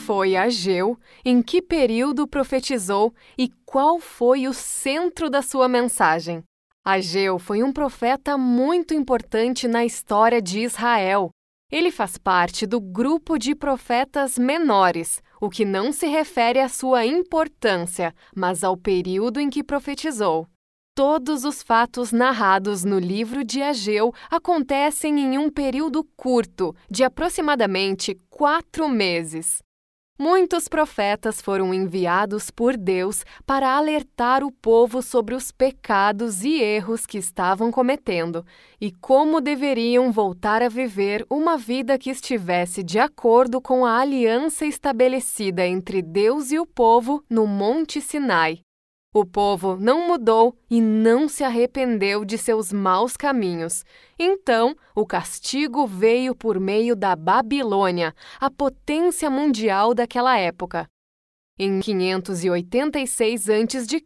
foi Ageu, em que período profetizou e qual foi o centro da sua mensagem? Ageu foi um profeta muito importante na história de Israel. Ele faz parte do grupo de profetas menores, o que não se refere à sua importância, mas ao período em que profetizou. Todos os fatos narrados no livro de Ageu acontecem em um período curto, de aproximadamente 4 meses. Muitos profetas foram enviados por Deus para alertar o povo sobre os pecados e erros que estavam cometendo e como deveriam voltar a viver uma vida que estivesse de acordo com a aliança estabelecida entre Deus e o povo no Monte Sinai. O povo não mudou e não se arrependeu de seus maus caminhos. Então, o castigo veio por meio da Babilônia, a potência mundial daquela época. Em 586 a.C.,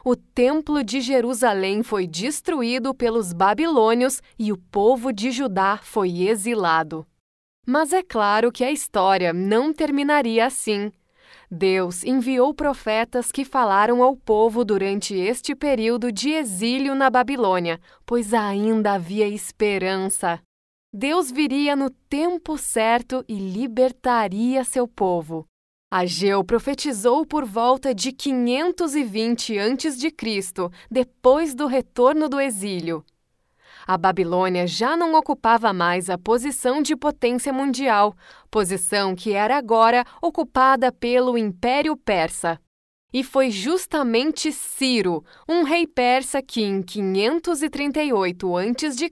o Templo de Jerusalém foi destruído pelos babilônios e o povo de Judá foi exilado. Mas é claro que a história não terminaria assim. Deus enviou profetas que falaram ao povo durante este período de exílio na Babilônia, pois ainda havia esperança. Deus viria no tempo certo e libertaria seu povo. Ageu profetizou por volta de 520 a.C., depois do retorno do exílio. A Babilônia já não ocupava mais a posição de potência mundial, posição que era agora ocupada pelo Império Persa. E foi justamente Ciro, um rei persa que em 538 a.C.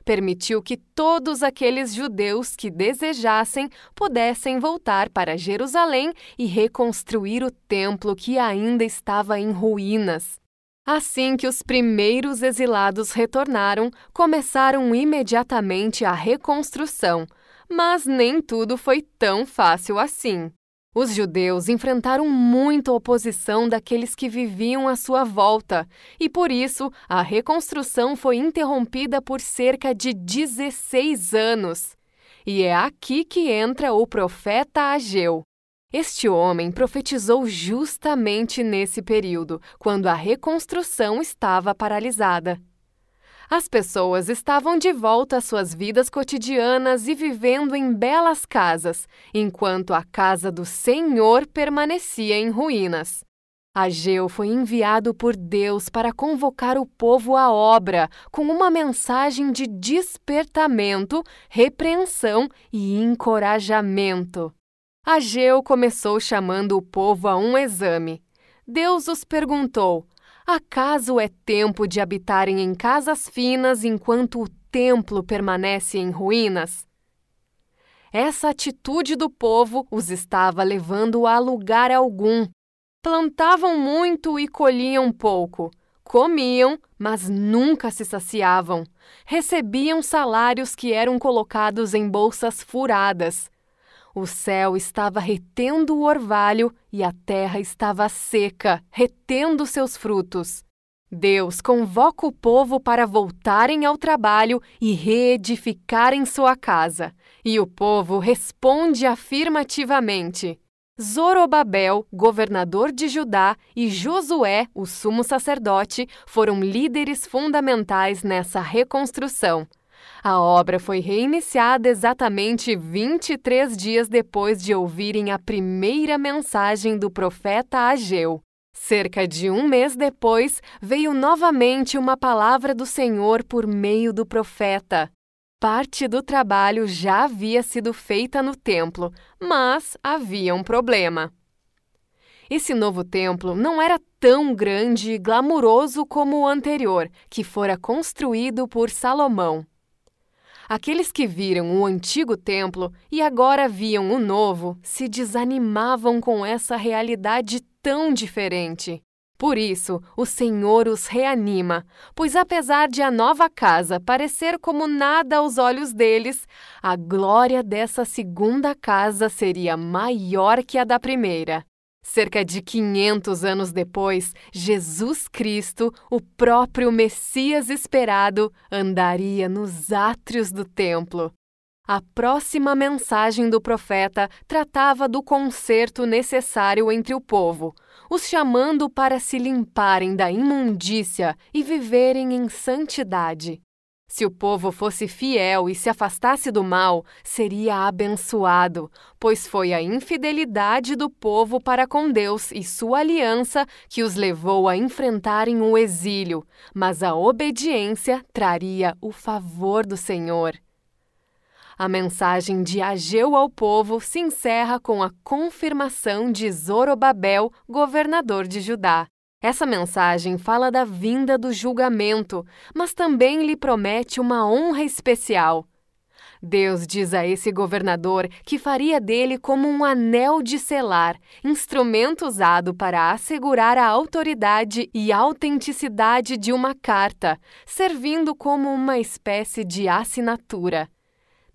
permitiu que todos aqueles judeus que desejassem pudessem voltar para Jerusalém e reconstruir o templo que ainda estava em ruínas. Assim que os primeiros exilados retornaram, começaram imediatamente a reconstrução, mas nem tudo foi tão fácil assim. Os judeus enfrentaram muita oposição daqueles que viviam à sua volta, e por isso a reconstrução foi interrompida por cerca de 16 anos. E é aqui que entra o profeta Ageu. Este homem profetizou justamente nesse período, quando a reconstrução estava paralisada. As pessoas estavam de volta às suas vidas cotidianas e vivendo em belas casas, enquanto a casa do Senhor permanecia em ruínas. Ageu foi enviado por Deus para convocar o povo à obra, com uma mensagem de despertamento, repreensão e encorajamento. Ageu começou chamando o povo a um exame. Deus os perguntou: acaso é tempo de habitarem em casas finas enquanto o templo permanece em ruínas? Essa atitude do povo os estava levando a lugar algum. Plantavam muito e colhiam pouco. Comiam, mas nunca se saciavam. Recebiam salários que eram colocados em bolsas furadas. O céu estava retendo o orvalho e a terra estava seca, retendo seus frutos. Deus convoca o povo para voltarem ao trabalho e reedificarem sua casa. E o povo responde afirmativamente. Zorobabel, governador de Judá, e Josué, o sumo sacerdote, foram líderes fundamentais nessa reconstrução. A obra foi reiniciada exatamente 23 dias depois de ouvirem a primeira mensagem do profeta Ageu. Cerca de 1 mês depois, veio novamente uma palavra do Senhor por meio do profeta. Parte do trabalho já havia sido feita no templo, mas havia um problema. Esse novo templo não era tão grande e glamuroso como o anterior, que fora construído por Salomão. Aqueles que viram o antigo templo e agora viam o novo se desanimavam com essa realidade tão diferente. Por isso, o Senhor os reanima, pois apesar de a nova casa parecer como nada aos olhos deles, a glória dessa segunda casa seria maior que a da primeira. Cerca de 500 anos depois, Jesus Cristo, o próprio Messias esperado, andaria nos átrios do templo. A próxima mensagem do profeta tratava do conserto necessário entre o povo, os chamando para se limparem da imundícia e viverem em santidade. Se o povo fosse fiel e se afastasse do mal, seria abençoado, pois foi a infidelidade do povo para com Deus e sua aliança que os levou a enfrentarem o exílio, mas a obediência traria o favor do Senhor. A mensagem de Ageu ao povo se encerra com a confirmação de Zorobabel, governador de Judá. Essa mensagem fala da vinda do julgamento, mas também lhe promete uma honra especial. Deus diz a esse governador que faria dele como um anel de selar, instrumento usado para assegurar a autoridade e autenticidade de uma carta, servindo como uma espécie de assinatura.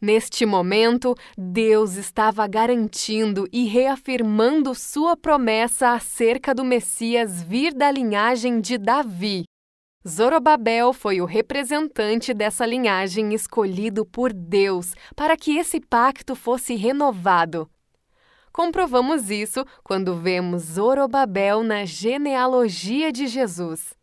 Neste momento, Deus estava garantindo e reafirmando sua promessa acerca do Messias vir da linhagem de Davi. Zorobabel foi o representante dessa linhagem escolhido por Deus para que esse pacto fosse renovado. Comprovamos isso quando vemos Zorobabel na genealogia de Jesus.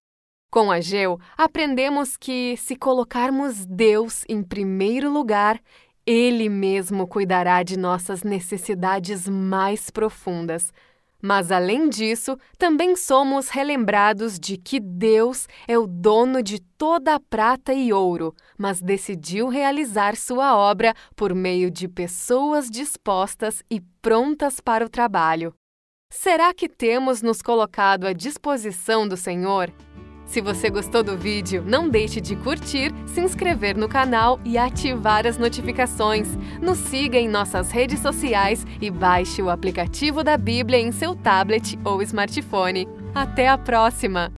Com Ageu, aprendemos que, se colocarmos Deus em primeiro lugar, Ele mesmo cuidará de nossas necessidades mais profundas. Mas, além disso, também somos relembrados de que Deus é o dono de toda a prata e ouro, mas decidiu realizar sua obra por meio de pessoas dispostas e prontas para o trabalho. Será que temos nos colocado à disposição do Senhor? Se você gostou do vídeo, não deixe de curtir, se inscrever no canal e ativar as notificações. Nos siga em nossas redes sociais e baixe o aplicativo da Bíblia em seu tablet ou smartphone. Até a próxima!